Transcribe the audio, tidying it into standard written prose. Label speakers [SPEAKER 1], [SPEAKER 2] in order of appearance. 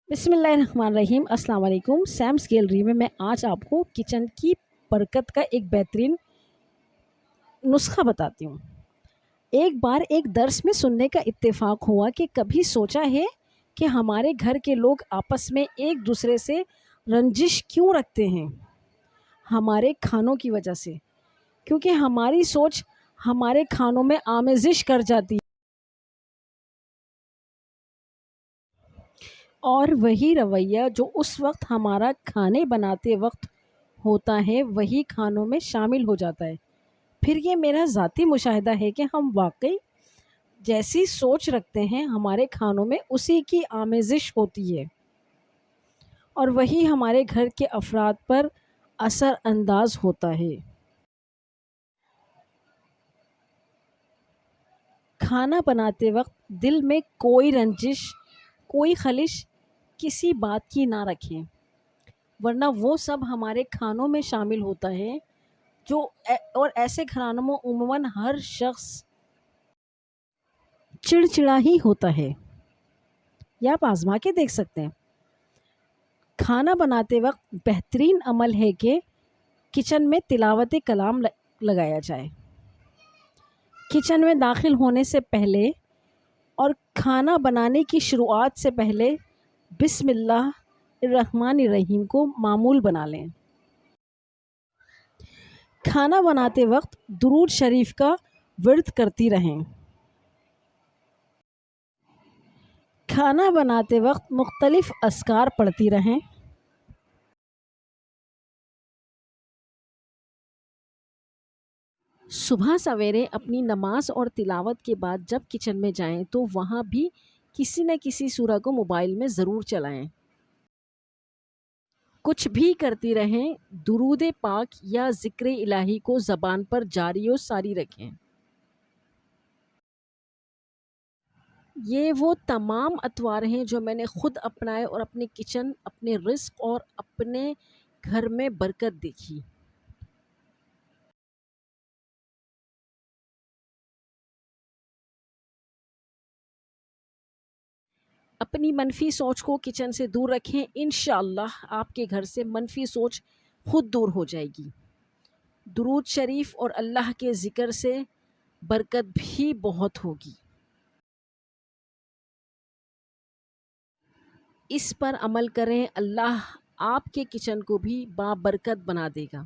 [SPEAKER 1] بسم اللہ الرحمن الرحیم۔ السلام علیکم۔ سیمس گیلری میں آج آپ کو کچن کی برکت کا ایک بہترین نسخہ بتاتی ہوں۔ ایک بار ایک درس میں سننے کا اتفاق ہوا کہ کبھی سوچا ہے کہ ہمارے گھر کے لوگ آپس میں ایک دوسرے سے رنجش کیوں رکھتے ہیں؟ ہمارے کھانوں کی وجہ سے، کیونکہ ہماری سوچ ہمارے کھانوں میں آمیزش کر جاتی ہے، اور وہی رویہ جو اس وقت ہمارا کھانے بناتے وقت ہوتا ہے وہی کھانوں میں شامل ہو جاتا ہے۔ پھر یہ میرا ذاتی مشاہدہ ہے کہ ہم واقعی جیسی سوچ رکھتے ہیں ہمارے کھانوں میں اسی کی آمیزش ہوتی ہے، اور وہی ہمارے گھر کے افراد پر اثر انداز ہوتا ہے۔ کھانا بناتے وقت دل میں کوئی رنجش، کوئی خلش کسی بات کی نہ رکھیں، ورنہ وہ سب ہمارے کھانوں میں شامل ہوتا ہے اور ایسے گھرانوں میں عموماً ہر شخص چڑچڑا ہی ہوتا ہے۔ یا آپ آزما کے دیکھ سکتے ہیں۔ کھانا بناتے وقت بہترین عمل ہے کہ کچن میں تلاوت کلام لگایا جائے۔ کچن میں داخل ہونے سے پہلے اور کھانا بنانے کی شروعات سے پہلے بسم اللہ الرحمن الرحیم کو معمول بنا لیں۔ کھانا بناتے وقت درود شریف کا ورد کرتی رہیں۔ کھانا بناتے وقت مختلف اذکار پڑھتی رہیں۔ صبح سویرے اپنی نماز اور تلاوت کے بعد جب کچن میں جائیں تو وہاں بھی کسی نہ کسی سورہ کو موبائل میں ضرور چلائیں۔ کچھ بھی کرتی رہیں، درود پاک یا ذکر الہی کو زبان پر جاری و ساری رکھیں۔ یہ وہ تمام اطوار ہیں جو میں نے خود اپنائے اور اپنے کچن، اپنے رزق اور اپنے گھر میں برکت دیکھی۔ اپنی منفی سوچ کو کچن سے دور رکھیں، انشاءاللہ آپ کے گھر سے منفی سوچ خود دور ہو جائے گی۔ درود شریف اور اللہ کے ذکر سے برکت بھی بہت ہوگی۔ اس پر عمل کریں، اللہ آپ کے کچن کو بھی بابرکت بنا دے گا۔